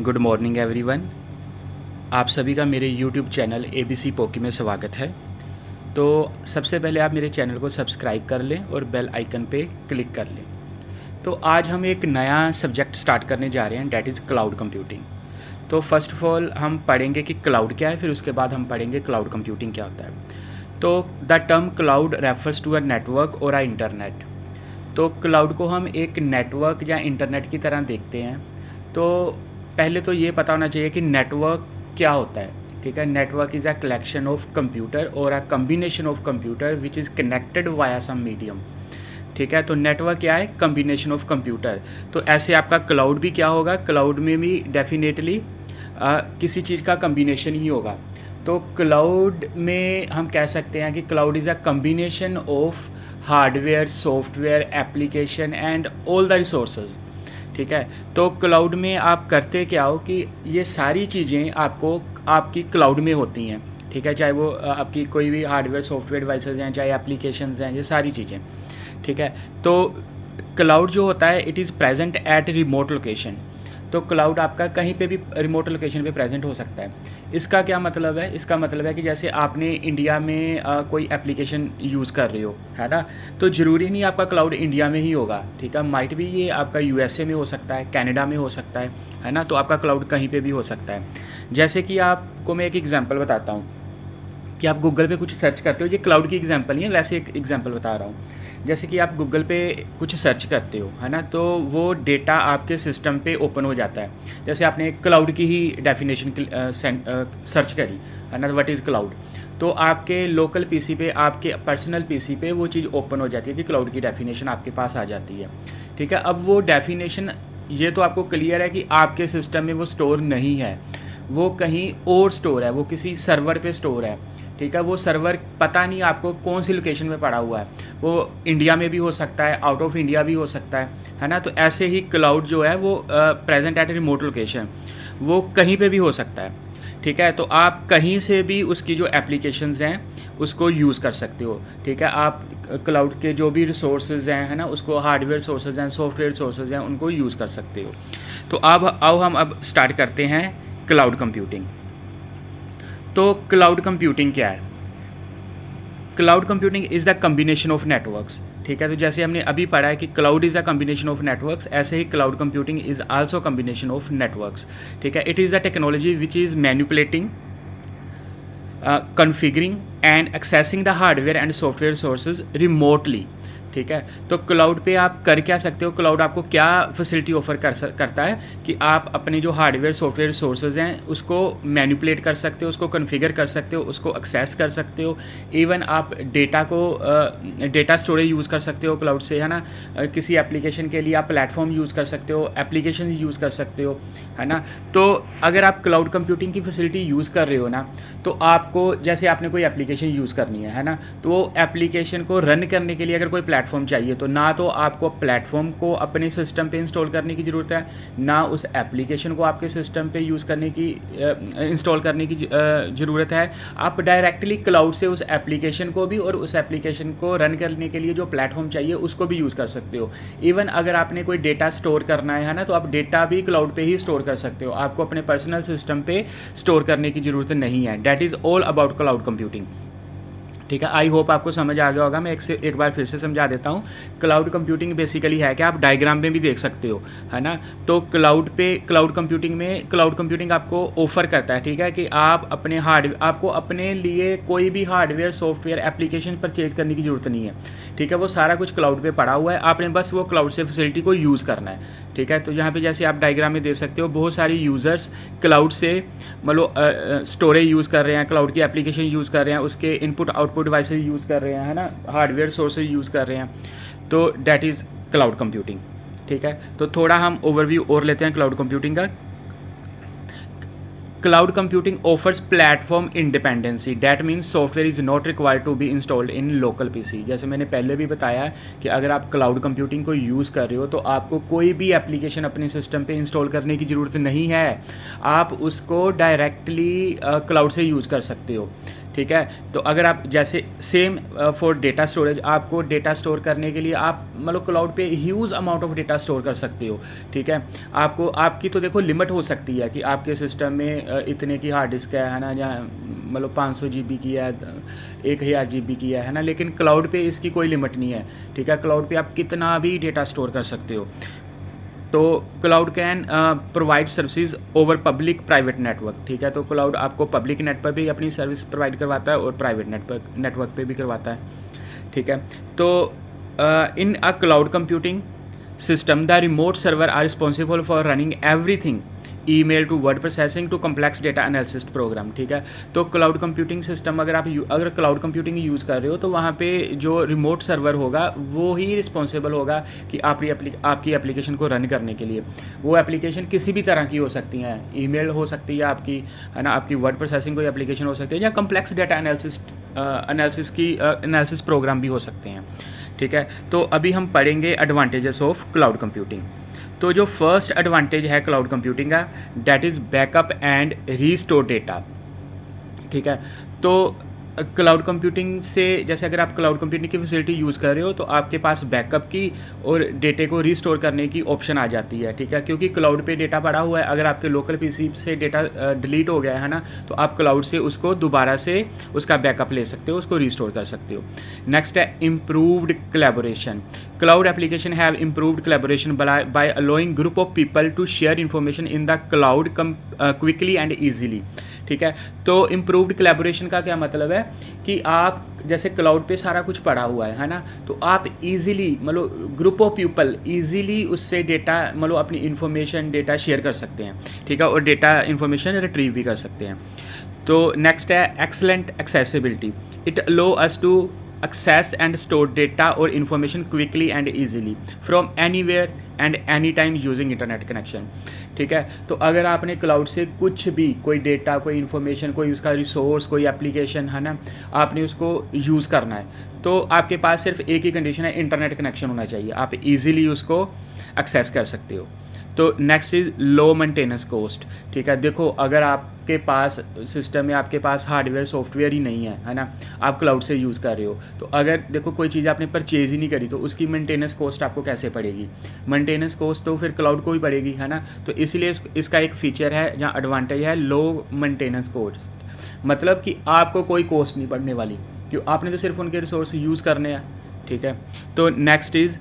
Good morning everyone. आप सभी का मेरे यूट्यूब चैनल ABC पोकी में स्वागत है। तो सबसे पहले आप मेरे चैनल को सब्सक्राइब कर लें और बेल आइकन पे क्लिक कर लें। तो आज हम एक नया सब्जेक्ट स्टार्ट करने जा रहे हैं, डैट इज़ क्लाउड कंप्यूटिंग। तो फर्स्ट ऑफ ऑल हम पढ़ेंगे कि क्लाउड क्या है, फिर उसके बाद हम पढ़ेंगे क्लाउड कंप्यूटिंग क्या होता है। तो the term cloud refers to a network और अ इंटरनेट। तो क्लाउड को हम एक नेटवर्क या इंटरनेट की तरह देखते हैं। तो पहले तो ये पता होना चाहिए कि नेटवर्क क्या होता है। ठीक है, network is a collection of computer और a combination of computer which is connected via some medium. ठीक है, तो नेटवर्क क्या है? Combination of computer. तो ऐसे आपका क्लाउड भी क्या होगा? क्लाउड में भी डेफिनेटली किसी चीज़ का कम्बिनेशन ही होगा। तो क्लाउड में हम कह सकते हैं कि cloud is a combination of hardware, software, application and all the resources. ठीक है, तो क्लाउड में आप करते क्या हो कि ये सारी चीज़ें आपको आपकी क्लाउड में होती हैं। ठीक है, चाहे वो आपकी कोई भी हार्डवेयर, सॉफ्टवेयर डिवाइसेज हैं, चाहे एप्लीकेशंस हैं, ये सारी चीज़ें। ठीक है, तो क्लाउड जो होता है it is present at remote location. तो क्लाउड आपका कहीं पे भी रिमोट लोकेशन पे प्रेजेंट हो सकता है। इसका क्या मतलब है? इसका मतलब है कि जैसे आपने इंडिया में कोई एप्लीकेशन यूज़ कर रहे हो, है ना, तो ज़रूरी नहीं आपका क्लाउड इंडिया में ही होगा। ठीक है, माइट भी ये आपका USA में हो सकता है, कनाडा में हो सकता है ना। तो आपका क्लाउड कहीं पे भी हो सकता है। जैसे कि आपको मैं एक एग्जांपल बताता हूँ कि आप गूगल पे कुछ सर्च करते हो, ये क्लाउड की एग्जांपल नहीं है, वैसे एक एग्जांपल बता रहा हूँ। जैसे कि आप गूगल पे कुछ सर्च करते हो, है ना, तो वो डेटा आपके सिस्टम पे ओपन हो जाता है। जैसे आपने क्लाउड की ही डेफिनेशन सर्च करी, है ना, व्हाट इज़ क्लाउड, तो आपके लोकल पीसी पे, आपके पर्सनल पीसी पे वो चीज़ ओपन हो जाती है कि क्लाउड की डेफिनेशन आपके पास आ जाती है। ठीक है, अब वो डेफिनेशन ये तो आपको क्लियर है कि आपके सिस्टम में वो स्टोर नहीं है, वो कहीं और स्टोर है, वो किसी सर्वर पे स्टोर है। ठीक है, वो सर्वर पता नहीं आपको कौन सी लोकेशन में पड़ा हुआ है, वो इंडिया में भी हो सकता है, आउट ऑफ इंडिया भी हो सकता है ना। तो ऐसे ही क्लाउड जो है वो प्रेजेंट एट रिमोट लोकेशन, वो कहीं पे भी हो सकता है। ठीक है, तो आप कहीं से भी उसकी जो एप्लीकेशंस हैं उसको यूज़ कर सकते हो। ठीक है, आप क्लाउड के जो भी रिसोर्सेज हैं, है ना, उसको हार्डवेयर सोर्सेज हैं, सॉफ्टवेयर सोर्सेज हैं, उनको यूज़ कर सकते हो। तो अब आओ हम अब स्टार्ट करते हैं क्लाउड कंप्यूटिंग। तो क्लाउड कंप्यूटिंग क्या है? Cloud computing is the combination of networks. ठीक है, तो जैसे हमने अभी पढ़ा है कि cloud is a combination of networks, ऐसे ही cloud computing is also combination of networks. ठीक है, it is the technology which is manipulating, configuring and accessing the hardware and software sources remotely। ठीक है, तो क्लाउड पे आप कर क्या सकते हो? क्लाउड आपको क्या फैसिलिटी ऑफर करता है कि आप अपने जो हार्डवेयर सॉफ्टवेयर सोर्सेज हैं उसको मैनिपुलेट कर सकते हो, उसको कॉन्फ़िगर कर सकते हो, उसको एक्सेस कर सकते हो। इवन आप डेटा को डेटा स्टोरेज यूज़ कर सकते हो क्लाउड से, है ना। किसी एप्लीकेशन के लिए आप प्लेटफॉर्म यूज़ कर सकते हो, एप्लीकेशन यूज़ कर सकते हो, है ना। तो अगर आप क्लाउड कंप्यूटिंग की फैसिलिटी यूज़ कर रहे हो ना, तो आपको जैसे आपने कोई एप्लीकेशन यूज़ करनी है ना, तो वो एप्लीकेशन को रन करने के लिए अगर कोई प्लेटफॉर्म चाहिए, तो ना तो आपको प्लेटफॉर्म को अपने सिस्टम पे इंस्टॉल करने की ज़रूरत है, ना उस एप्लीकेशन को आपके सिस्टम पे यूज़ करने की इंस्टॉल करने की ज़रूरत है। आप डायरेक्टली क्लाउड से उस एप्लीकेशन को भी और उस एप्लीकेशन को रन करने के लिए जो प्लेटफॉर्म चाहिए उसको भी यूज़ कर सकते हो। इवन अगर आपने कोई डेटा स्टोर करना है ना, तो आप डेटा भी क्लाउड पे ही स्टोर कर सकते हो, आपको अपने पर्सनल सिस्टम पे स्टोर करने की ज़रूरत नहीं है। That is all about cloud computing. ठीक है, आई होप आपको समझ आ गया होगा। मैं एक बार फिर से समझा देता हूँ। क्लाउड कंप्यूटिंग बेसिकली है कि आप डायग्राम में भी देख सकते हो, है ना। तो क्लाउड कंप्यूटिंग में क्लाउड कंप्यूटिंग आपको ऑफर करता है, ठीक है, कि आप अपने आपको अपने लिए कोई भी हार्डवेयर, सॉफ्टवेयर, एप्लीकेशन परचेज करने की ज़रूरत नहीं है। ठीक है, वो सारा कुछ क्लाउड पे पड़ा हुआ है, आपने बस वो क्लाउड से फैसिलिटी को यूज़ करना है। ठीक है, तो यहाँ पे जैसे आप डायग्राम में देख सकते हो, बहुत सारी यूज़र्स क्लाउड से मतलब स्टोरेज यूज़ कर रहे हैं, क्लाउड की एप्लीकेशन यूज़ कर रहे हैं, उसके इनपुट आउटपुट डिवाइसेज यूज़ कर रहे हैं, है ना, हार्डवेयर सोर्सेज यूज़ कर रहे हैं। तो डैट इज़ क्लाउड कंप्यूटिंग। ठीक है, तो थोड़ा हम ओवरव्यू और लेते हैं क्लाउड कंप्यूटिंग का। Cloud computing offers platform independency. That means software is not required to be installed in local PC. जैसे मैंने पहले भी बताया कि अगर आप क्लाउड कंप्यूटिंग को यूज़ कर रहे हो तो आपको कोई भी एप्लीकेशन अपने सिस्टम पे इंस्टॉल करने की ज़रूरत नहीं है, आप उसको डायरेक्टली क्लाउड से यूज़ कर सकते हो। ठीक है। तो अगर आप जैसे सेम फॉर डेटा स्टोरेज, आपको डेटा स्टोर करने के लिए आप मतलब क्लाउड पे huge amount of data store कर सकते हो, ठीक है। आपको आपकी तो देखो लिमिट हो सकती है कि आपके सिस्टम में इतने की हार्ड डिस्क है ना, या मतलब 500 GB की है, 1000 GB की है ना, लेकिन क्लाउड पे इसकी कोई लिमिट नहीं है, ठीक है। क्लाउड पे आप कितना भी डेटा स्टोर कर सकते हो। तो cloud can provide services over public private network, ठीक है। तो क्लाउड आपको पब्लिक नेट पर भी अपनी सर्विस प्रोवाइड करवाता है और प्राइवेट नेटवर्क पे भी करवाता है, ठीक है। तो in a cloud computing system the remote server are responsible for running everything, email to word processing to complex data analysis program, ठीक है। तो क्लाउड कंप्यूटिंग सिस्टम अगर क्लाउड कंप्यूटिंग यूज़ कर रहे हो तो वहाँ पे जो रिमोट सर्वर होगा वो ही रिस्पॉन्सिबल होगा कि आपकी एप्लीकेशन को रन करने के लिए। वो एप्लीकेशन किसी भी तरह की हो सकती हैं, ईमेल हो सकती है आपकी, है ना, आपकी वर्ड प्रोसेसिंग कोई एप्लीकेशन हो सकती है, या कम्प्लेक्स डेटा एनालिसिस प्रोग्राम भी हो सकते हैं, ठीक है। तो अभी हम पढ़ेंगे एडवांटेजेस ऑफ क्लाउड कंप्यूटिंग। तो जो फर्स्ट एडवांटेज है क्लाउड कंप्यूटिंग का, that is backup and restore data, ठीक है। तो क्लाउड कंप्यूटिंग से, जैसे अगर आप क्लाउड कंप्यूटिंग की फैसिलिटी यूज़ कर रहे हो तो आपके पास बैकअप की और डेटे को रीस्टोर करने की ऑप्शन आ जाती है, ठीक है। क्योंकि क्लाउड पे डेटा पड़ा हुआ है, अगर आपके लोकल पीसी से डेटा डिलीट हो गया है ना, तो आप क्लाउड से उसको दोबारा से उसका बैकअप ले सकते हो, उसको रीस्टोर कर सकते हो। नेक्स्ट है improved collaboration. Cloud application have improved collaboration by allowing group of people to share information in the cloud quickly and easily, ठीक है। तो इम्प्रूव्ड कोलैबोरेशन का क्या मतलब है कि आप जैसे क्लाउड पे सारा कुछ पड़ा हुआ है ना, तो आप इजीली मतलब ग्रुप ऑफ पीपल इजीली उससे डेटा मतलब अपनी इन्फॉर्मेशन डेटा शेयर कर सकते हैं, ठीक है, और डेटा इन्फॉर्मेशन रिट्रीव भी कर सकते हैं। तो नेक्स्ट है excellent accessibility. It allow us to access and store data or information quickly and easily from anywhere and anytime using internet connection, ठीक है। तो अगर आपने क्लाउड से कुछ भी कोई डेटा, कोई इन्फॉर्मेशन, कोई उसका रिसोर्स, कोई एप्लीकेशन, है ना, आपने उसको यूज़ करना है, तो आपके पास सिर्फ एक ही कंडीशन है, इंटरनेट कनेक्शन होना चाहिए, आप इजीली उसको एक्सेस कर सकते हो। तो next is low maintenance cost, ठीक है। देखो अगर आपके पास सिस्टम में आपके पास हार्डवेयर सॉफ्टवेयर ही नहीं है ना, आप क्लाउड से यूज़ कर रहे हो, तो अगर देखो कोई चीज़ आपने परचेज ही नहीं करी तो उसकी मेंटेनेंस कॉस्ट आपको कैसे पड़ेगी? मेंटेनेंस कॉस्ट तो फिर क्लाउड को ही पड़ेगी, है ना। तो इसलिए इसका एक फीचर है जहाँ एडवांटेज है लो मेंटेनेंस कॉस्ट, मतलब कि आपको कोई कॉस्ट नहीं पड़ने वाली, क्यों, आपने तो सिर्फ उनके रिसोर्स यूज़ करने हैं, ठीक है। तो नेक्स्ट इज़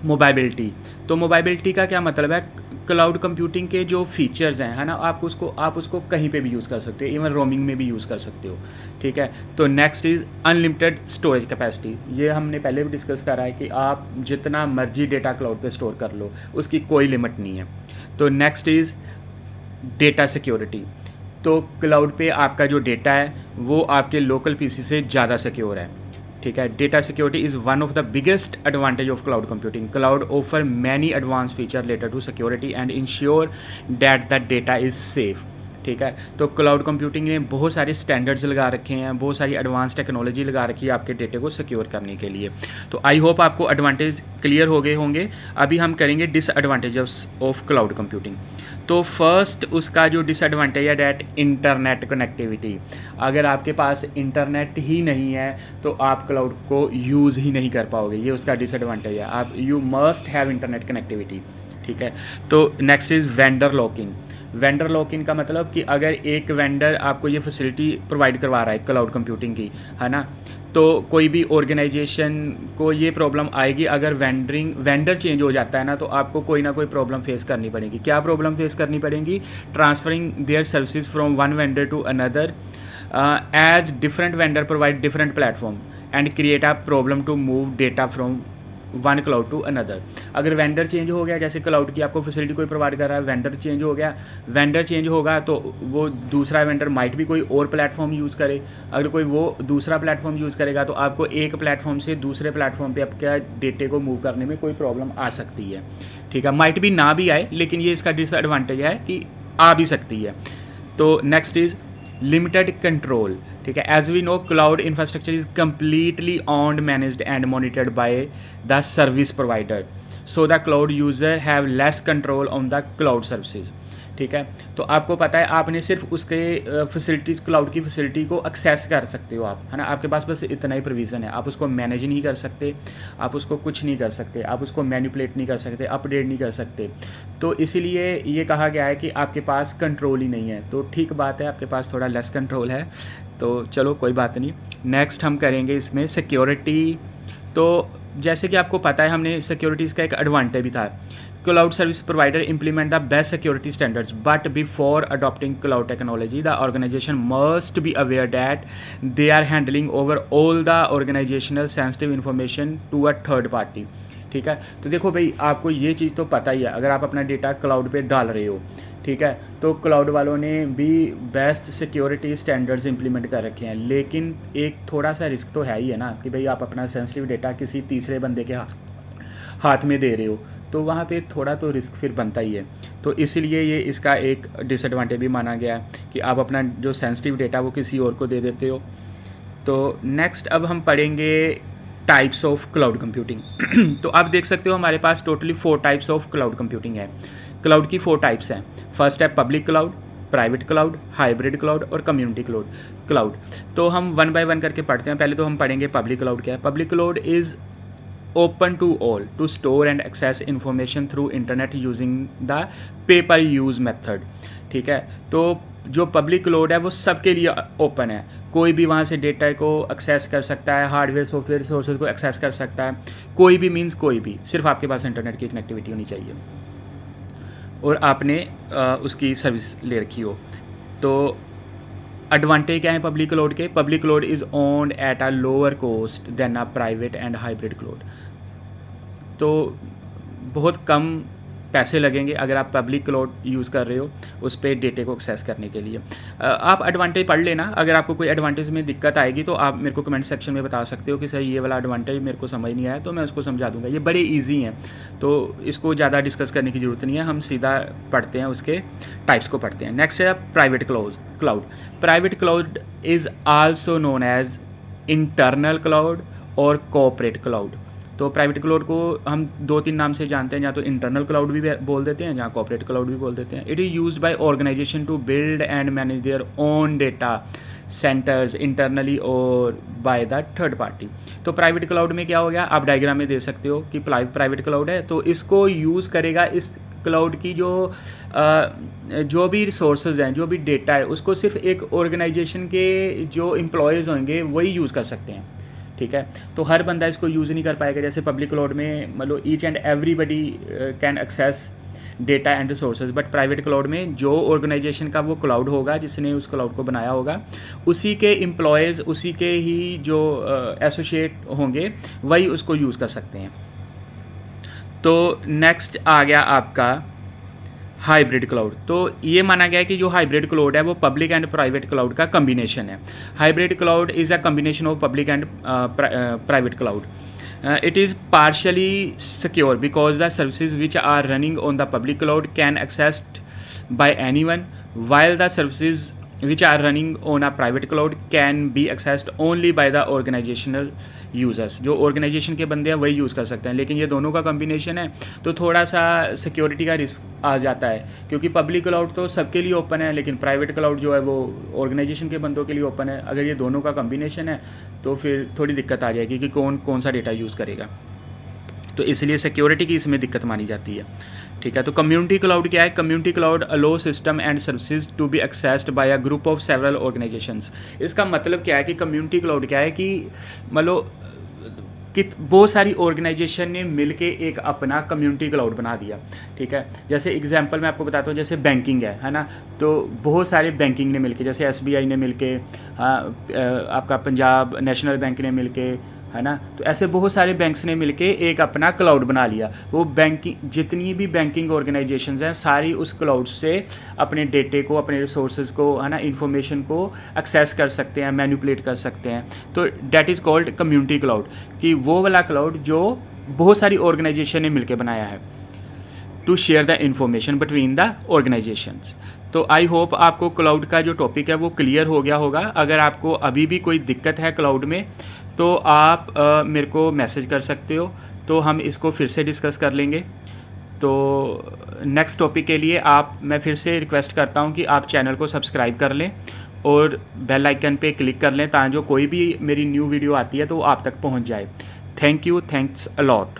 मोबाइबिलिटी। तो मोबाइबिलिटी का क्या मतलब है? क्लाउड कंप्यूटिंग के जो फीचर्स हैं, है ना, आप उसको कहीं पे भी यूज़ कर सकते हो, इवन रोमिंग में भी यूज़ कर सकते हो, ठीक है। तो next is unlimited storage capacity. ये हमने पहले भी डिस्कस करा है कि आप जितना मर्जी डेटा क्लाउड पे स्टोर कर लो, उसकी कोई लिमिट नहीं है। तो नेक्स्ट इज़ डेटा सिक्योरिटी। तो क्लाउड पे आपका जो डेटा है वो आपके लोकल पीसी से ज़्यादा सिक्योर है, ठीक है। Data security is one of the biggest advantage of cloud computing. Cloud offer many advance feature related to security and ensure that the data is safe, ठीक है। तो क्लाउड कंप्यूटिंग ने बहुत सारे स्टैंडर्ड्स लगा रखे हैं, बहुत सारी एडवांस टेक्नोलॉजी लगा रखी है आपके डेटे को सिक्योर करने के लिए। तो आई होप आपको एडवांटेज क्लियर हो गए होंगे। अभी हम करेंगे डिसएडवांटेजेस ऑफ क्लाउड कंप्यूटिंग। तो फर्स्ट उसका जो डिसएडवांटेज है डैट इंटरनेट कनेक्टिविटी। अगर आपके पास इंटरनेट ही नहीं है तो आप क्लाउड को यूज़ ही नहीं कर पाओगे, ये उसका डिसएडवांटेज है। आप you must have internet connectivity, ठीक है। तो next is vendor locking. Vendor locking का मतलब कि अगर एक वेंडर आपको ये फैसिलिटी प्रोवाइड करवा रहा है क्लाउड कंप्यूटिंग की, है ना, तो कोई भी ऑर्गेनाइजेशन को ये प्रॉब्लम आएगी अगर वेंडर चेंज हो जाता है ना, तो आपको कोई ना कोई प्रॉब्लम फेस करनी पड़ेगी। क्या प्रॉब्लम फेस करनी पड़ेगी? Transferring their services from one vendor to another as different vendor provide different platform and create a problem to move data from one cloud to another. अगर वेंडर चेंज हो गया, जैसे cloud की आपको facility कोई provide कर रहा है, वेंडर चेंज हो गया, वेंडर चेंज होगा तो वो दूसरा वेंडर माइट भी कोई और प्लेटफॉर्म यूज़ करे। अगर कोई वो दूसरा प्लेटफॉर्म यूज़ करेगा तो आपको एक प्लेटफॉर्म से दूसरे प्लेटफॉर्म पे आपके डेटे को मूव करने में कोई प्रॉब्लम आ सकती है, ठीक है। माइट भी ना भी आए, लेकिन ये इसका डिसएडवांटेज है कि आ भी सकती है। तो नेक्स्ट इज़ लिमिटेड कंट्रोल, ठीक है। As we know cloud infrastructure is completely owned, managed and monitored by the service provider, so the cloud user have less control on the cloud services, ठीक है। तो आपको पता है आपने सिर्फ उसके फैसिलिटीज़, क्लाउड की फैसिलिटी को एक्सेस कर सकते हो आप, है ना। आपके पास बस इतना ही प्रोविज़न है, आप उसको मैनेज नहीं कर सकते, आप उसको कुछ नहीं कर सकते, आप उसको मैनिपुलेट नहीं कर सकते, अपडेट नहीं कर सकते। तो इसीलिए ये कहा गया है कि आपके पास कंट्रोल ही नहीं है। तो ठीक बात है, आपके पास थोड़ा लेस कंट्रोल है, तो चलो कोई बात नहीं। नेक्स्ट हम करेंगे इसमें सिक्योरिटी। तो जैसे कि आपको पता है, हमने सिक्योरिटीज़ का एक एडवांटेज भी था। Cloud service provider implement the best security standards, but before adopting cloud technology, the organization must be aware that they are handing over all the organizational sensitive information to a third party। ठीक है। तो देखो भाई, आपको ये चीज़ तो पता ही है, अगर आप अपना डेटा क्लाउड पे डाल रहे हो, ठीक है, तो क्लाउड वालों ने भी बेस्ट सिक्योरिटी स्टैंडर्ड्स इंप्लीमेंट कर रखे हैं। लेकिन एक थोड़ा सा रिस्क तो है ही है ना, कि भाई आप अपना सेंसिटिव डेटा किसी तीसरे बंदे के हाथ में दे रहे हो, तो वहाँ पे थोड़ा तो रिस्क फिर बनता ही है। तो इसीलिए ये इसका एक डिसएडवांटेज भी माना गया है कि आप अपना जो सेंसिटिव डेटा वो किसी और को दे देते हो। तो नेक्स्ट अब हम पढ़ेंगे टाइप्स ऑफ क्लाउड कंप्यूटिंग। तो आप देख सकते हो हमारे पास totally 4 types of cloud computing है। क्लाउड की 4 टाइप्स हैं। फर्स्ट है public cloud, private cloud, hybrid cloud और कम्युनिटी क्लाउड। तो हम 1 बाय 1 करके पढ़ते हैं। पहले तो हम पढ़ेंगे पब्लिक क्लाउड क्या है। Public cloud is open to all to store and access information through internet using the pay per use method। ठीक है। तो जो पब्लिक क्लाउड है वो सबके लिए ओपन है, कोई भी वहाँ से डेटा को एक्सेस कर सकता है, हार्डवेयर सॉफ्टवेयर रिसोर्सेज को एक्सेस कर सकता है, कोई भी मीन्स कोई भी, सिर्फ आपके पास इंटरनेट की कनेक्टिविटी होनी चाहिए और आपने उसकी सर्विस ले रखी हो। तो एडवांटेज क्या है पब्लिक क्लाउड के? Public cloud is owned at a lower cost than a private and hybrid cloud. तो बहुत कम पैसे लगेंगे अगर आप पब्लिक क्लाउड यूज़ कर रहे हो उस पर डेटे को एक्सेस करने के लिए। आप एडवांटेज पढ़ लेना, अगर आपको कोई एडवांटेज में दिक्कत आएगी तो आप मेरे को कमेंट सेक्शन में बता सकते हो कि सर ये वाला एडवांटेज मेरे को समझ नहीं आया, तो मैं उसको समझा दूंगा। ये बड़े इजी हैं, तो इसको ज़्यादा डिस्कस करने की ज़रूरत नहीं है, हम सीधा पढ़ते हैं, उसके टाइप्स को पढ़ते हैं। नेक्स्ट है private cloud. Private cloud is also known as internal cloud और कॉर्पोरेट क्लाउड। तो प्राइवेट क्लाउड को हम 2-3 नाम से जानते हैं, या तो इंटरनल क्लाउड भी बोल देते हैं, जहाँ कॉर्पोरेट क्लाउड भी बोल देते हैं। It is used by organization to build and manage their own data centers internally और बाय द थर्ड पार्टी। तो प्राइवेट क्लाउड में क्या हो गया, आप डायग्राम में दे सकते हो कि प्राइवेट क्लाउड है, तो इसको यूज़ करेगा, इस क्लाउड की जो भी रिसोर्सेज हैं, जो भी डेटा है, उसको सिर्फ एक ऑर्गेनाइजेशन के जो एम्प्लॉयज़ होंगे वही यूज़ कर सकते हैं। ठीक है। तो हर बंदा इसको यूज़ नहीं कर पाएगा। जैसे पब्लिक क्लाउड में मतलब each and everybody can access data and resources, but private cloud में जो ऑर्गेनाइजेशन का वो क्लाउड होगा, जिसने उस क्लाउड को बनाया होगा, उसी के एम्प्लॉयज़, उसी के ही जो एसोसिएट होंगे वही उसको यूज़ कर सकते हैं। तो नेक्स्ट आ गया आपका हाइब्रिड क्लाउड। तो ये माना गया है कि जो हाइब्रिड क्लाउड है वो पब्लिक एंड प्राइवेट क्लाउड का कम्बिनेशन है। Hybrid cloud is a combination of public and private cloud. It is partially secure because the services which are running on the public cloud can accessed by anyone, while the services which are running on a private cloud can be accessed only by the organizational users। जो organisation के बंदे हैं वही use कर सकते हैं, लेकिन ये दोनों का कम्बिनेशन है तो थोड़ा सा सिक्योरिटी का रिस्क आ जाता है, क्योंकि पब्लिक क्लाउड तो सबके लिए ओपन है, लेकिन प्राइवेट क्लाउड जो है वो ऑर्गेनाइजेशन के बंदों के लिए ओपन है। अगर ये दोनों का कम्बिनेशन है तो फिर थोड़ी दिक्कत आ जाएगी कि कौन सा डेटा यूज़ करेगा, तो इसलिए सिक्योरिटी की इसमें दिक्कत मानी जाती है। ठीक है। तो कम्युनिटी क्लाउड क्या है? Community cloud allow system and services to be accessed by a group of several organizations. इसका मतलब क्या है कि कम्युनिटी क्लाउड क्या है कि मतलब कि बहुत सारी ऑर्गेनाइजेशन ने मिलके एक अपना कम्युनिटी क्लाउड बना दिया। ठीक है। जैसे एग्जांपल मैं आपको बताता हूँ, जैसे बैंकिंग है ना, तो बहुत सारे बैंकिंग ने मिलके, जैसे SBI ने मिलके, आपका पंजाब नेशनल बैंक ने मिलके, है ना, तो ऐसे बहुत सारे बैंक्स ने मिलके एक अपना क्लाउड बना लिया। वो बैंकिंग जितनी भी बैंकिंग ऑर्गेनाइजेशंस हैं सारी उस क्लाउड से अपने डेटे को, अपने रिसोर्सेज को, है ना, इंफॉर्मेशन को एक्सेस कर सकते हैं, मैनिपुलेट कर सकते हैं। तो that is called community cloud, कि वो वाला क्लाउड जो बहुत सारी ऑर्गेनाइजेशन ने मिलकर बनाया है to share the information between the organizations. तो आई होप आपको क्लाउड का जो टॉपिक है वो क्लियर हो गया होगा। अगर आपको अभी भी कोई दिक्कत है क्लाउड में तो आप मेरे को मैसेज कर सकते हो, तो हम इसको फिर से डिस्कस कर लेंगे। तो नेक्स्ट टॉपिक के लिए मैं फिर से रिक्वेस्ट करता हूँ कि आप चैनल को सब्सक्राइब कर लें और बेल आइकन पे क्लिक कर लें, ताकि जो कोई भी मेरी न्यू वीडियो आती है तो वो आप तक पहुँच जाए। Thank you, thanks a lot.